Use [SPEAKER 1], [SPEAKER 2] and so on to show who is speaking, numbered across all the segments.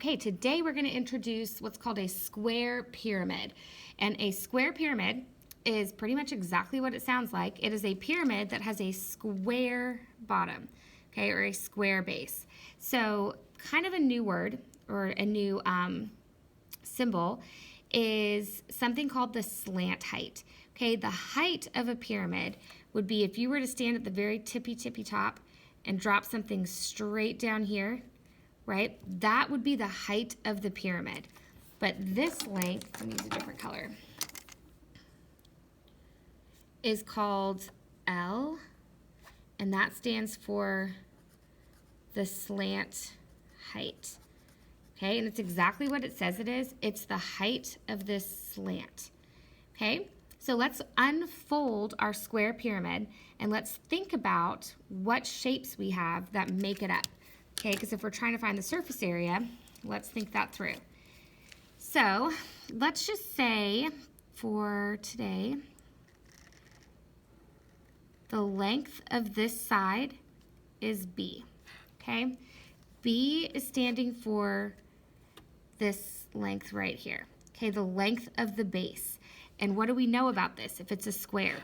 [SPEAKER 1] Okay, today we're going to introduce what's called a square pyramid. And a square pyramid is pretty much exactly what it sounds like. It is a pyramid that has a square bottom, okay, or a square base. So kind of a new word or a new symbol is something called the slant height. Okay, the height of a pyramid would be if you were to stand at the very tippy top and drop something straight down here, right? That would be the height of the pyramid. But this length, let me use a different color, is called L, and that stands for the slant height. Okay, and it's exactly what it says it is. It's the height of this slant. Okay, so let's unfold our square pyramid and let's think about what shapes we have that make it up. Okay, because if we're trying to find the surface area, let's think that through. So let's just say for today, the length of this side is B, okay? B is standing for this length right here, okay? The length of the base. And what do we know about this if it's a square?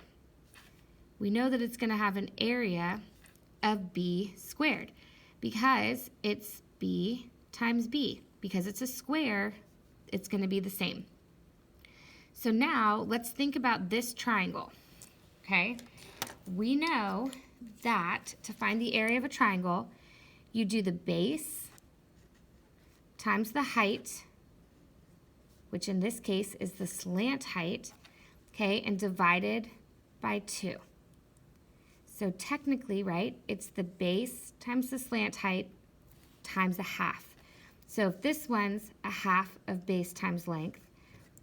[SPEAKER 1] We know that it's gonna have an area of B squared, because it's B times B. Because it's a square, it's going to be the same. So now let's think about this triangle, okay? We know that to find the area of a triangle, you do the base times the height, which in this case is the slant height, okay, and divided by 2. So technically, right, it's the base times the slant height times a half. So if this one's a half of base times length,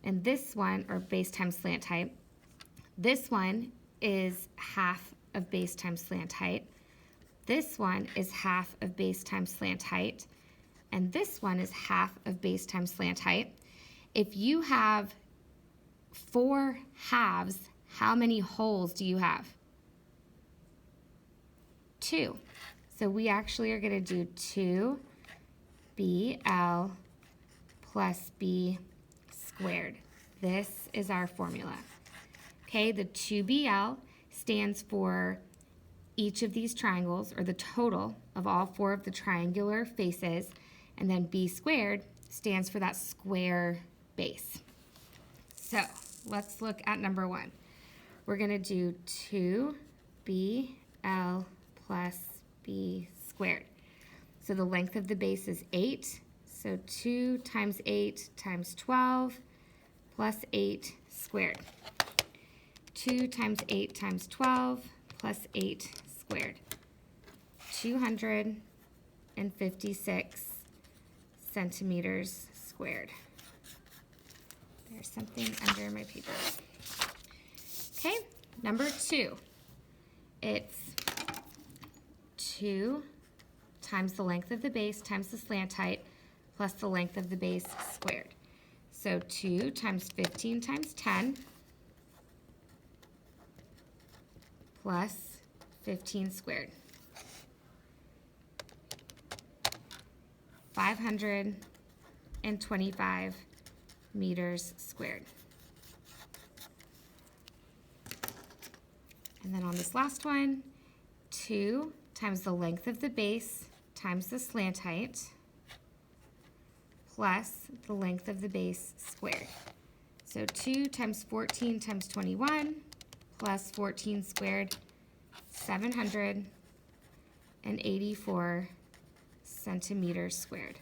[SPEAKER 1] and this one, or base times slant height, this one is half of base times slant height, this one is half of base times slant height, and this one is half of base times slant height. If you have 4 halves, how many holes do you have? 2. So we actually are going to do 2BL plus B squared. This is our formula. Okay, the 2BL stands for each of these triangles, or the total of all 4 of the triangular faces, and then B squared stands for that square base. So let's look at number 1. We're going to do 2BL plus B squared. So the length of the base is 8. So 2 times 8 times 12 plus 8 squared. 2 times 8 times 12 plus 8 squared. 256 centimeters squared. There's something under my paper. Okay, number 2. It's 2 times the length of the base times the slant height plus the length of the base squared. So 2 times 15 times 10 plus 15 squared. 525 meters squared. And then on this last one, 2 times the length of the base times the slant height plus the length of the base squared. So 2 times 14 times 21 plus 14 squared, 784 centimeters squared.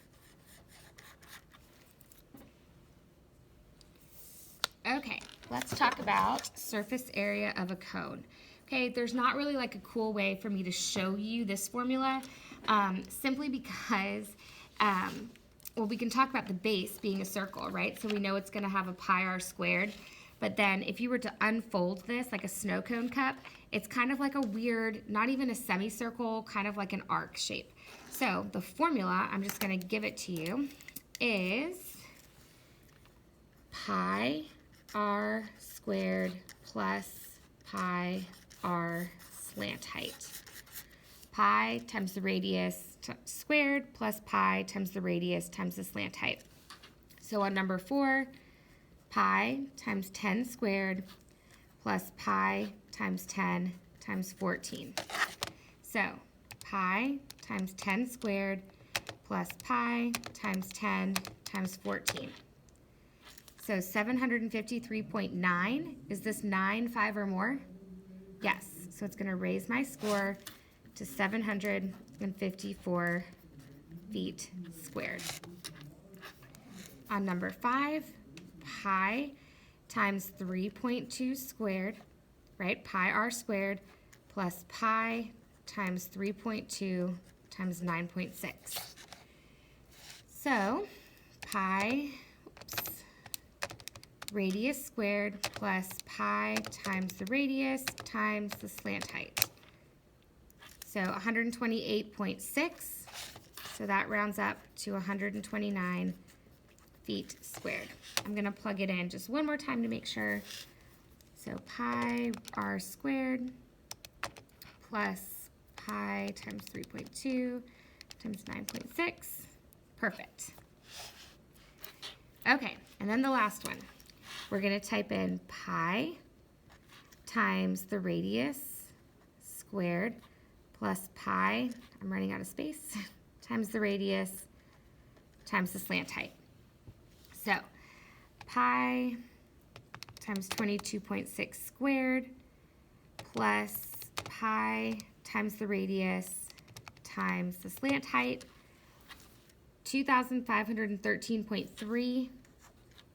[SPEAKER 1] Okay, let's talk about surface area of a cone. Okay, there's not really like a cool way for me to show you this formula, simply because, well, we can talk about the base being a circle, right? So we know it's going to have a pi r squared. But then if you were to unfold this like a snow cone cup, it's kind of like a weird, not even a semicircle, kind of like an arc shape. So the formula, I'm just going to give it to you, is pi r squared plus pi r slant height. Pi times the radius squared plus pi times the radius times the slant height. So on number 4, pi times 10 squared plus pi times 10 times 14. So pi times 10 squared plus pi times 10 times 14. So 753.9, is this 9, 5, or more? Yes, so it's going to raise my score to 754 feet squared. On number 5, pi times 3.2 squared, right? Pi r squared plus pi times 3.2 times 9.6. So pi, radius squared plus pi times the radius times the slant height. So 128.6, so that rounds up to 129 feet squared. I'm going to plug it in just one more time to make sure. So pi r squared plus pi times 3.2 times 9.6. Perfect. Okay, and then the last one. We're going to type in pi times the radius squared plus pi, I'm running out of space, times the radius times the slant height. So pi times 22.6 squared plus pi times the radius times the slant height, 2,513.3.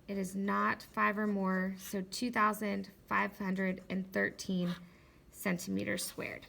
[SPEAKER 1] It is not 5 or more, so 2,513 centimeters squared.